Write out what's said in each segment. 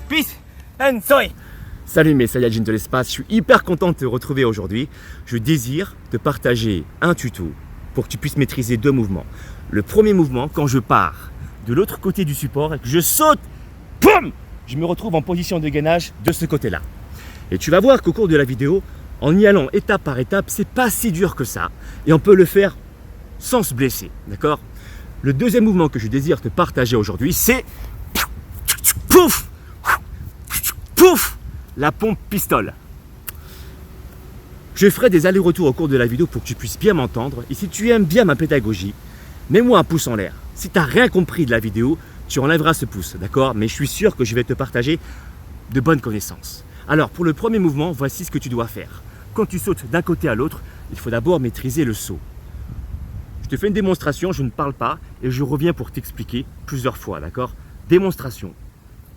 Peace and soy. Salut mes Saiyajins de l'espace, je suis hyper content de te retrouver aujourd'hui. Je désire te partager un tuto pour que tu puisses maîtriser deux mouvements. Le premier mouvement, quand je pars de l'autre côté du support et que je saute, boum, je me retrouve en position de gainage de ce côté-là. Et tu vas voir qu'au cours de la vidéo, en y allant étape par étape, c'est pas si dur que ça. Et on peut le faire sans se blesser, d'accord? Le deuxième mouvement que je désire te partager aujourd'hui, c'est pouf, pouf, la pompe pistole. Je ferai des allers-retours au cours de la vidéo pour que tu puisses bien m'entendre. Et si tu aimes bien ma pédagogie, mets-moi un pouce en l'air. Si tu n'as rien compris de la vidéo, tu enlèveras ce pouce, d'accord? Mais je suis sûr que je vais te partager de bonnes connaissances. Alors, pour le premier mouvement, voici ce que tu dois faire. Quand tu sautes d'un côté à l'autre, il faut d'abord maîtriser le saut. Je te fais une démonstration, je ne parle pas et je reviens pour t'expliquer plusieurs fois, d'accord? Démonstration,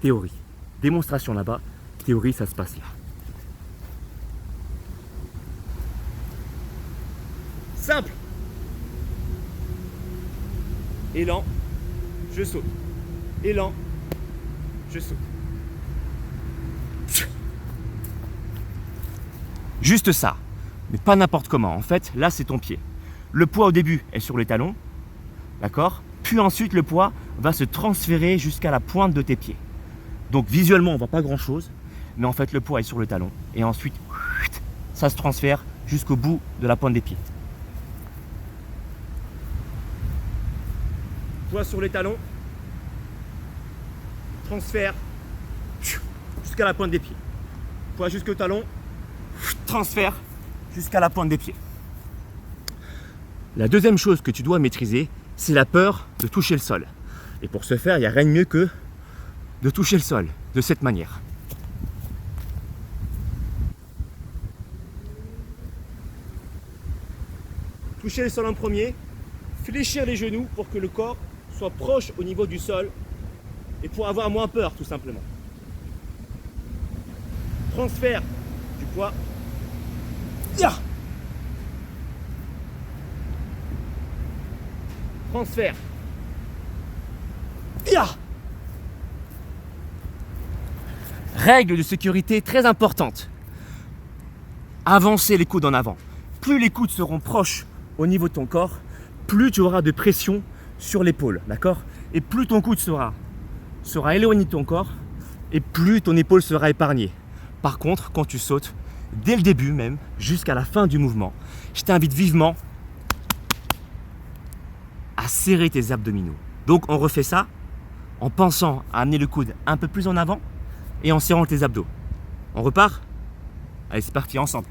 théorie. Démonstration là-bas, théorie, ça se passe là. Simple. Élan, je saute. Élan, je saute. Juste ça, mais pas n'importe comment. En fait, là, c'est ton pied. Le poids au début est sur les talons, d'accord? Puis ensuite, le poids va se transférer jusqu'à la pointe de tes pieds. Donc visuellement, on ne voit pas grand-chose, mais en fait, le poids est sur le talon. Et ensuite, ça se transfère jusqu'au bout de la pointe des pieds. Poids sur les talons, transfert jusqu'à la pointe des pieds. Poids jusqu'au talon, transfert jusqu'à la pointe des pieds. La deuxième chose que tu dois maîtriser, c'est la peur de toucher le sol. Et pour ce faire, il n'y a rien de mieux que de toucher le sol de cette manière. Toucher le sol en premier, fléchir les genoux pour que le corps soit proche au niveau du sol et pour avoir moins peur tout simplement. Transfert du poids. Transfert. Règle de sécurité très importante. Avancer les coudes en avant. Plus les coudes seront proches au niveau de ton corps, plus tu auras de pression sur l'épaule, d'accord? Et plus ton coude sera éloigné de ton corps, et plus ton épaule sera épargnée. Par contre, quand tu sautes, dès le début même, jusqu'à la fin du mouvement, je t'invite vivement à serrer tes abdominaux. Donc on refait ça en pensant à amener le coude un peu plus en avant et en serrant tes abdos. On repart? Allez, c'est parti, ensemble.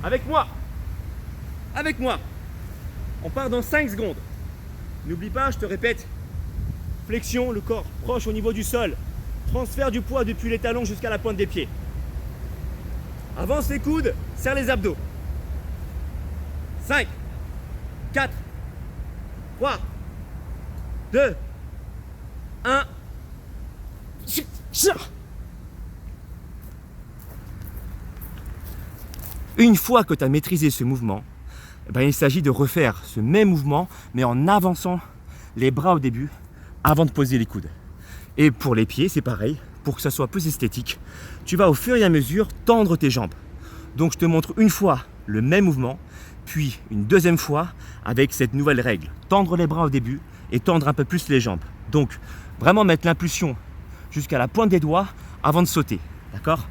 Avec moi. Avec moi. On part dans 5 secondes. N'oublie pas, je te répète, flexion, le corps proche au niveau du sol. Transfert du poids depuis les talons jusqu'à la pointe des pieds. Avance les coudes, serre les abdos. 5, 4, 3, 2, 1. Une fois que tu as maîtrisé ce mouvement, il s'agit de refaire ce même mouvement, mais en avançant les bras au début avant de poser les coudes. Et pour les pieds, c'est pareil. Pour que ça soit plus esthétique, tu vas au fur et à mesure tendre tes jambes. Donc je te montre une fois le même mouvement, puis une deuxième fois avec cette nouvelle règle. Tendre les bras au début et tendre un peu plus les jambes. Donc vraiment mettre l'impulsion jusqu'à la pointe des doigts avant de sauter. D'accord ?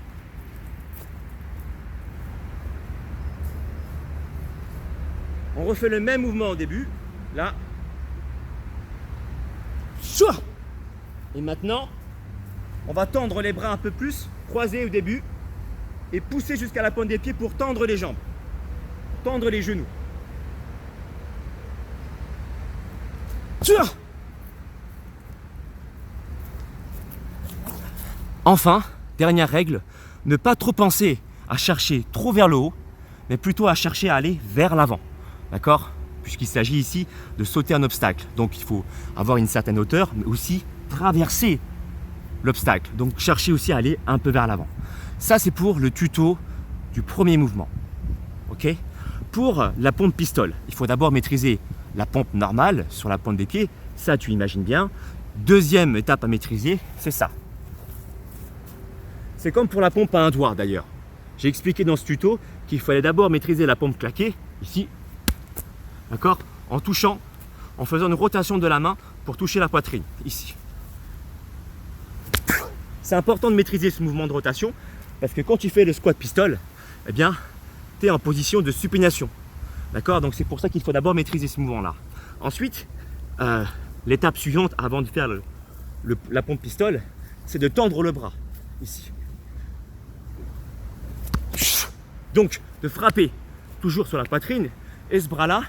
On refait le même mouvement au début. Là. Et maintenant, on va tendre les bras un peu plus, croiser au début et pousser jusqu'à la pointe des pieds pour tendre les jambes. Tendre les genoux. Enfin, dernière règle, ne pas trop penser à chercher trop vers le haut, mais plutôt à chercher à aller vers l'avant. D'accord? Puisqu'il s'agit ici de sauter un obstacle. Donc il faut avoir une certaine hauteur, mais aussi traverser l'obstacle. Donc chercher aussi à aller un peu vers l'avant. Ça, c'est pour le tuto du premier mouvement. Ok? Pour la pompe pistole, il faut d'abord maîtriser la pompe normale sur la pointe des pieds. Ça, tu imagines bien. Deuxième étape à maîtriser, c'est ça. C'est comme pour la pompe à un doigt d'ailleurs. J'ai expliqué dans ce tuto qu'il fallait d'abord maîtriser la pompe claquée, ici, d'accord, en touchant, en faisant une rotation de la main pour toucher la poitrine, ici. C'est important de maîtriser ce mouvement de rotation parce que quand tu fais le squat pistol, eh bien, tu es en position de supination. D'accord? Donc c'est pour ça qu'il faut d'abord maîtriser ce mouvement-là. Ensuite, l'étape suivante avant de faire la pompe pistol, c'est de tendre le bras, ici. Donc, de frapper toujours sur la poitrine et ce bras-là,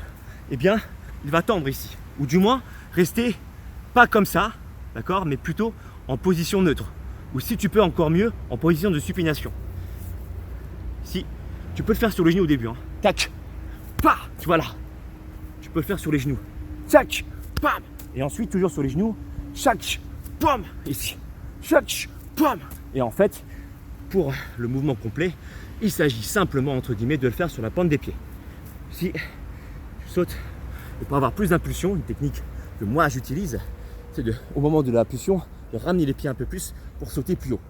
eh bien, il va tendre ici. Ou du moins, rester pas comme ça, d'accord, mais plutôt en position neutre. Ou si tu peux encore mieux, en position de supination. Si, tu peux le faire sur les genoux au début. Hein. Tac, pa, tu vois là. Tu peux le faire sur les genoux. Tac, pam. Et ensuite, toujours sur les genoux. Chac, pam, ici. Chac, pam. Et en fait, pour le mouvement complet, il s'agit simplement, entre guillemets, de le faire sur la pointe des pieds. Si tu sautes, et pour avoir plus d'impulsion, une technique que moi j'utilise, c'est au moment de l'impulsion, de ramener les pieds un peu plus pour sauter plus haut.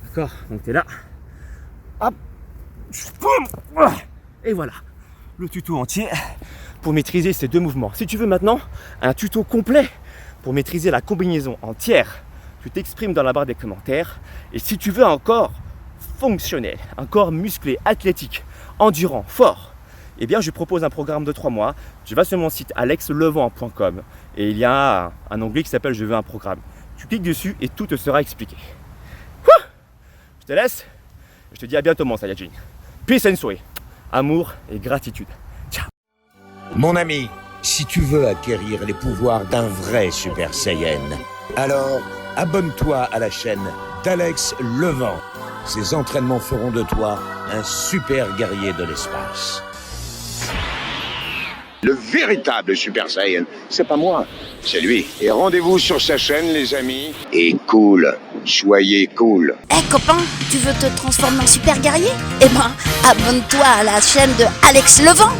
D'accord? Donc tu es là. Hop. Et voilà. Le tuto entier pour maîtriser ces deux mouvements. Si tu veux maintenant un tuto complet pour maîtriser la combinaison entière, tu t'exprimes dans la barre des commentaires. Et si tu veux encore fonctionnel, un corps musclé, athlétique, endurant, fort, eh bien je propose un programme de 3 mois. Tu vas sur mon site alexlevent.com et il y a un onglet qui s'appelle Je veux un programme. Tu cliques dessus et tout te sera expliqué. Je te laisse. Je te dis à bientôt mon Saiyajin. Peace and soy. Amour et gratitude. Ciao. Mon ami, si tu veux acquérir les pouvoirs d'un vrai Super Saiyan, alors abonne-toi à la chaîne d'Alex Levent. Ces entraînements feront de toi un super guerrier de l'espace. Le véritable Super Saiyan, c'est pas moi, c'est lui. Et rendez-vous sur sa chaîne, les amis. Et cool, soyez cool. Copain, tu veux te transformer en super guerrier? Eh ben, abonne-toi à la chaîne de Alex Levent.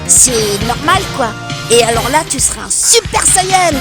C'est normal, quoi. Et alors là, tu seras un Super Saiyan.